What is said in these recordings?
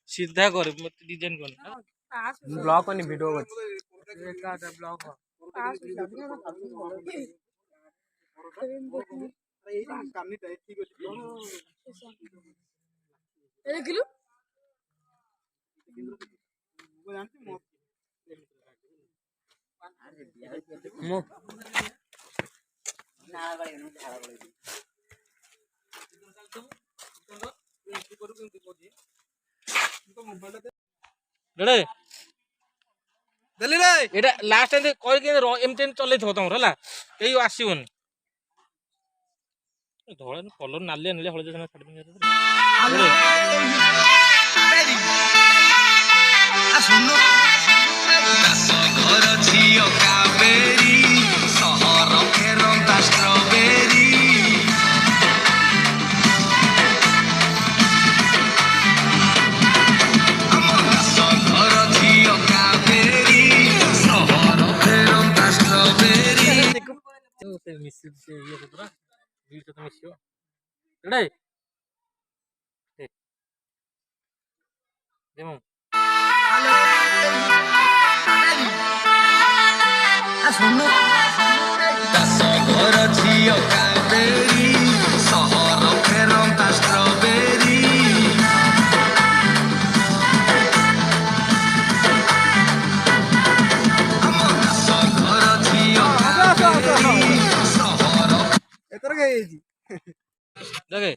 सीधा कर मत डिजाइन कर ब्लॉग करनी वीडियो कर लास्ट एमती चल तुम है कई आसवन धड़ा कलर नालिया नालिया हलदिया देखे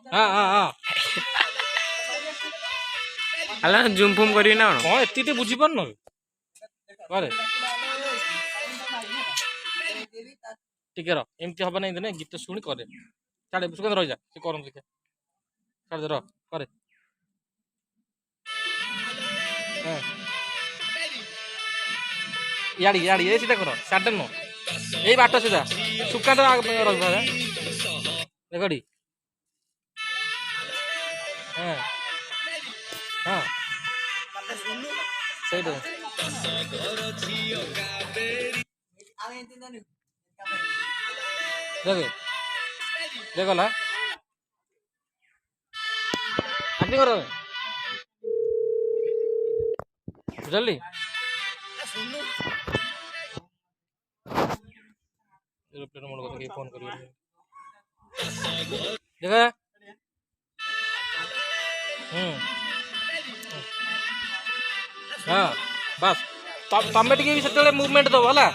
हाँ हाँ हाँ अल्लाह जूम फूम करी ना कौन एति बुझी पार न टिके एमती हवा नहीं देने गीत शुणी करे छाड़े सुगंध रही जा से कर छाड़ दे करे याड़ी याड़ी ये सीधा कर साढ़े न यही बाट सीधा सुकांत देखी हाँ हाँ सही देखे देखला एक्टिंग करो जल्दी एरोप्लेन मोड करके फोन करियो देखा हाँ बस तमें टे भी से मुवमेंट दब है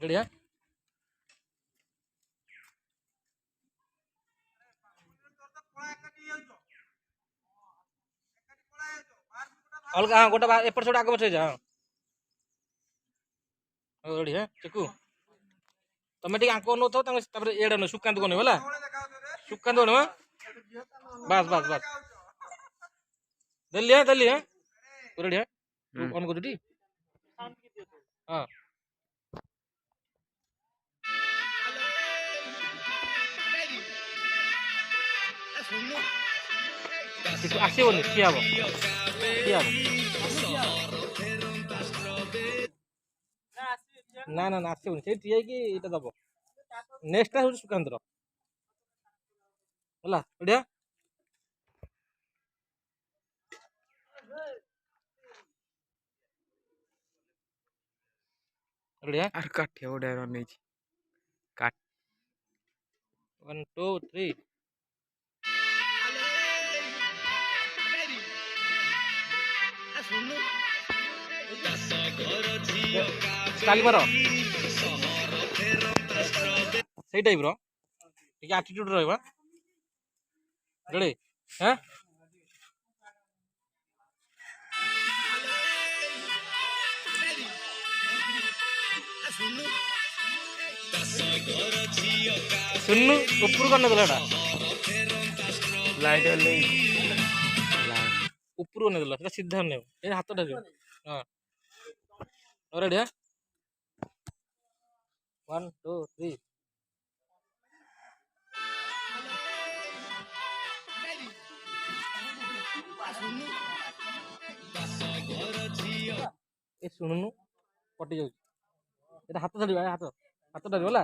रेडी है अलग हाँ गोटे एपट सेपट आगे पछे जा रेडी है चिकू तुम टे आंक नौ थो एडे न सुकांत को है सुकांत को बस बस बस दिल्ली है रेडी है ऑन कर दी हाँ आसबनी ठिया ना ना ना आसबनी से ठिया कि दब नेक्स्ट हूँ सुकांत है बढ़िया बढ़िया अरे काट उड़ा नहीं काट 1 2 3 ताली मार सही टाइप रो ठीक एटीट्यूड रहबा रेडी हैं सुन्नु ऊपर करने दलाटा लाइट ले ଉପରୁ ନେଇଦେଲା ସେଟା ସିଧା ନେବ ଏ ହାତ ଧରିବ ହଁ ରେଡି ହଁ 1 2 3 ଏ ଶୁଣୁନୁ କଟି ଯାଉଛି এটা ହାତ ଧରିବା ହାତ ହାତ ଧରିବ ହେଲା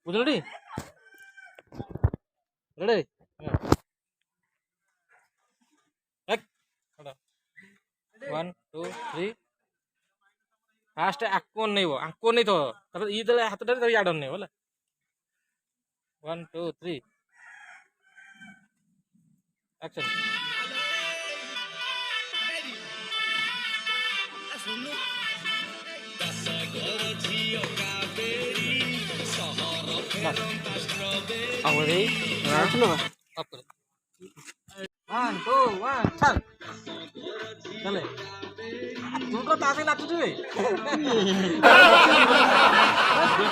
ବୁଝିଲୁ ଟି ରେଡି 1 2 3 फास्ट आको नहीं तो तब ई दले हाथ धरे तब याड नहीं होला 1 2 3 एक्शन अरे अप कर 1 2 1 चल चले तू तो तासे नाचु रे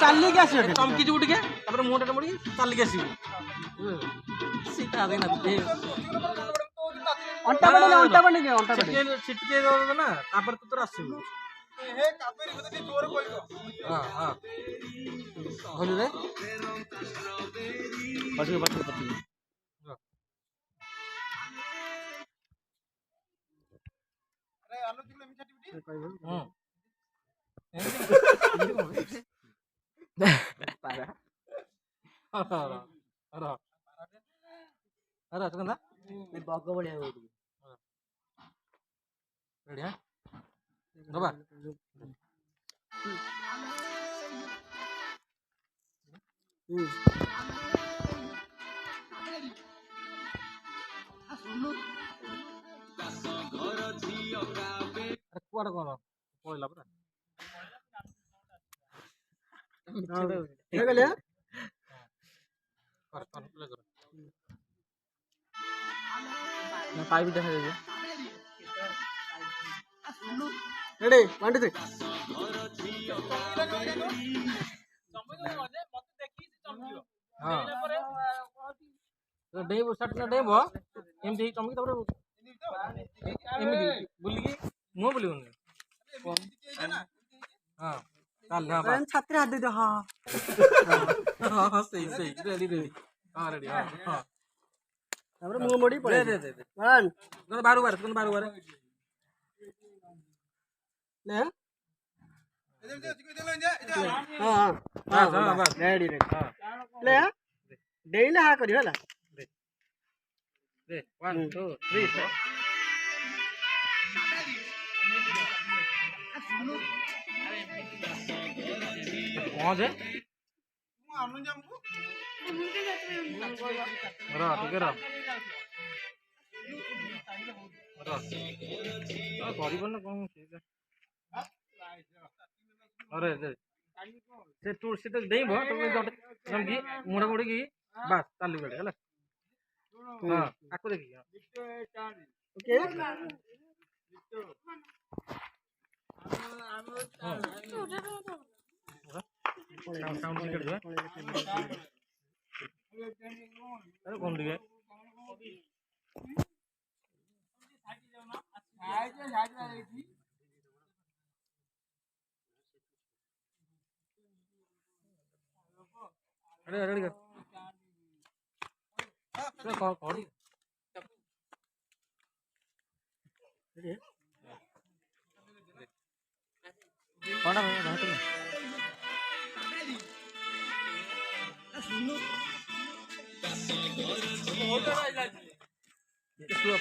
चलली के आसी चमकी उठ के तापर मुंहटा मुड़ी चलली के आसी सीता आगे नाचु अंटा बने छिटके दो ना तापर तू तो आसीबू हे कापेरी बदे तोर कोइलो हां हां होली रे पछी अरे आलू तिले मिठा टिबी पारा अरे अरे चंदा बग बढ़िया हो रेडी हां दबा कुआड़ कौन पड़ला पूरा कर प्ले कर ना पाइप देखा दे रेडी 1 2 3 हां डेबो शट ना डेबो एमती चमकी तबरे एमती बुली की मुंह बुली बन हां चल हां बस छात्र हाथ दे दो हां हां सही सही रेडी रेडी हां रेडी हां हां तबरे मुंह मोड़ी पड़े दे 1 तू बारू बार ले हां हां हां बस रेडी रेडी हां ले डेली हा करियो हला दे 1 2 3 कौन है रा ठीक है रा करिबन ना कौन अरे से तू से तो देई भो तो समझी मुड़ा मुड़ी की बस चालू कर हला हां आको देखी ओके साउंड टिकट जो अरे कौन दिए अरे रेडी कर चल कॉल कॉल रेडी कौन है रहत में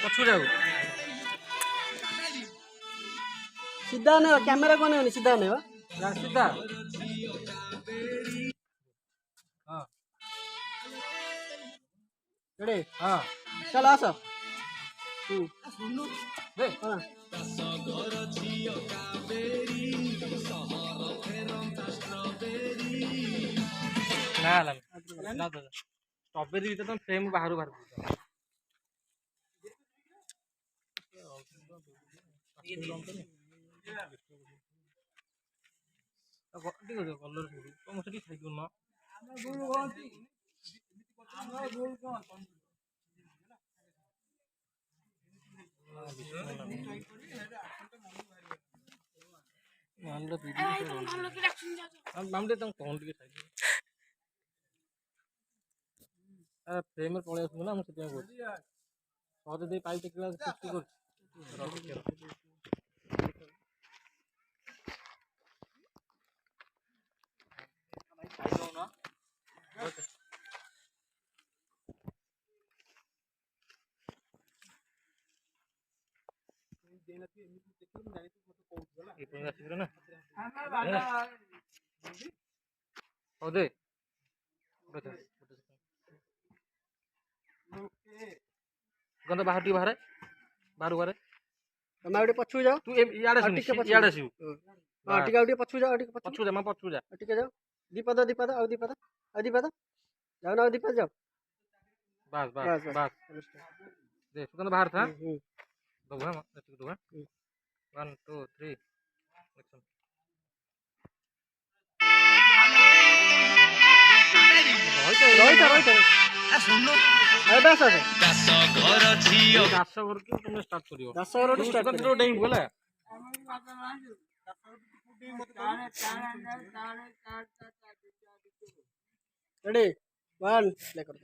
पछु जाओ सीधा नहीं कैमरा कौन है सीधा नहीं हो सीधा हाँ रेडी हाँ चल आसो दे हाँ ना ला ना तो स्ट्रॉबेरी भी तो फ्रेम बाहर बाहर कलर तुम से खाई ना ମାମଲା ମାମଲା ତାଙ୍କୁ କଣ ଟିକେ ସାଇଡ୍ ଫ୍ରେମ୍ରେ ପଳେଇ ଆସୁଛୁ ନା ମୁଁ ସେଥିପାଇଁ କହୁଛି ସହଜେ ଦେଇ ପାଇପ୍ ଟେକିଲା ସୃଷ୍ଟି କରୁଛି ନା ହଉ ଦେ ଗନ୍ଧ ବାହାର ଟିକେ ବାହାରେ ବାହାରୁ ବାହାରେ ତମେ ଆଉ ଟିକେ ପଛକୁ ଯାଅ ତୁ ଇଆଡ଼େ ଆସିବୁ ଇଆଡ଼େ ଆସିବୁ ହଁ ଟିକେ ଆଉ ଟିକେ ପଛକୁ ଯାଅ ଆଉ ଟିକେ ପଛକୁ ଯା ମା ପଛକୁ ଯା ଟିକେ ଯାଅ ଦୀପଦ ଆଉ ଦୀପଦ ଯାଅ ନା ଆଉ ଦୀପଦ ଯାଅ ବାସ୍ ବାସ୍ ବାସ୍ ଦେ ସୁଗନ୍ଧ ବାହାର ଥା ଦବୁ ହଁ ଏତିକି ଦବୁ 1 2 3 ଦାସ ଘରକୁ ତମେ ଷ୍ଟାର୍ଟ କରିବ ଦାସ ଘରଠୁ ଷ୍ଟାର୍ଟ ସୁଗନ୍ଧ ଡେଇଁ ହେଲା रेडी 1 प्ले कर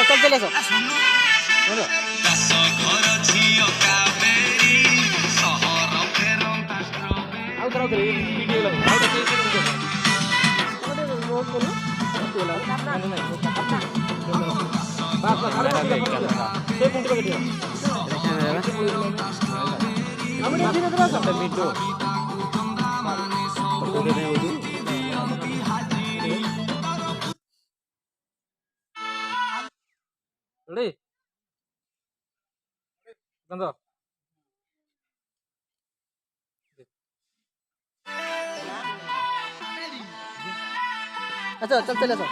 चल चले सो ଆଉ ଥର ଭିଡିଓ ଲାଗୁ ଆଉ ଥର ବାସ୍ ବାସ୍ ସେ ପୁଣ୍ଟି ପକେଇ ଦିଅ ଆମେ ଧୀରେ ଧୀରେ ଆସ ଭିଡିଓ ରେଡି ଗନ୍ଧ अच्छा चल चले सो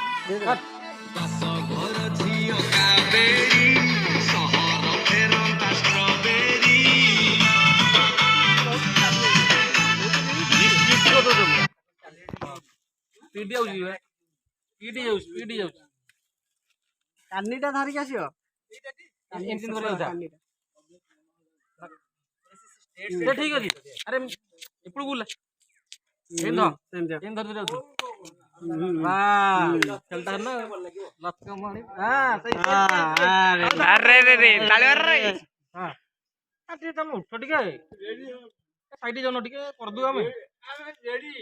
धीरे स्पीड जाउछ कानीटा धरिक आसियो एंजिन धरि जा ये ठीक अछि अरे इपडू बुला एन धरि जाउछ वाह चलता है ना लक्ष्य मारी हां सही अरे रे ताले रे हां आटी तुम उठो टिके साइड जानो टिके कर दु हमें रेडी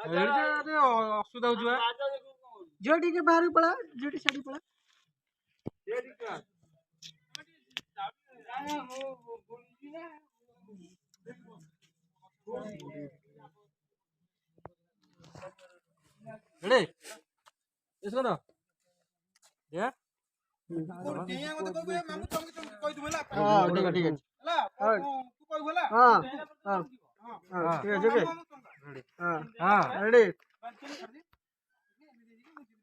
अरे असुविधा हो जुआ जोटी के बाहर पड़ा जोटी साड़ी पड़ा रेडी का रेडी इसको ना या हां ठीक है हां तू कोई बोला हां हां हां ठीक है हां हां रेडी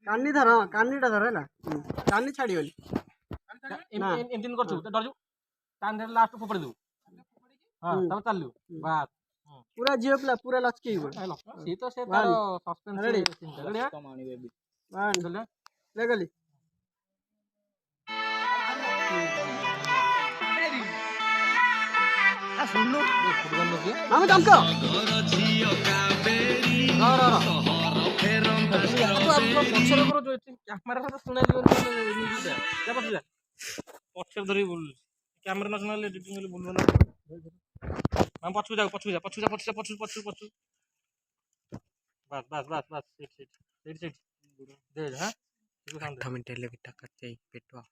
कानी धर हां कानीटा धर हैला कानी छाड़ीओनी इंजिन कर छु तो डर जु कान धर लास्ट फोपड़ी दू हां तब चललु बात पूरा जियो प्ला पूरा लचकी सी तो से तार सस्पेंस रेडी रेडी कमाणी बेबी 1 ले गली आ सुन लो हम चमको पछर करो जो कैमरा से सुना दियो जा पछ जा पछर धरी बोल कैमरा न सुनाले एडिटिंग ले बोल ना हम पछ जा बस बस बस बस सीट दे हां कमेंट ले बिटा कच्चे पेटवा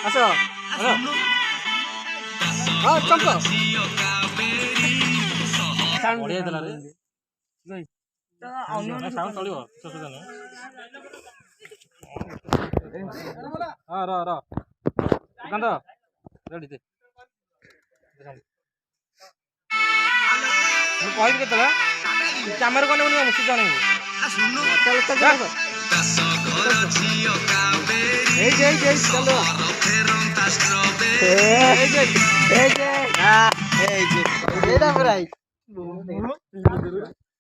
आसो हां चमको बढ़िया देला रे गई अन्य साउंड चलियो सुसुदा न हां र गंदा रेडी दे ମୁଁ କହିବି କେତେବେଳେ କ୍ୟାମେରା କନେ ମୁଁ ମେସେଜ ଜାଣିବୁ चल चल चल ए जय चलो ए जय हां ए जय एडा बराई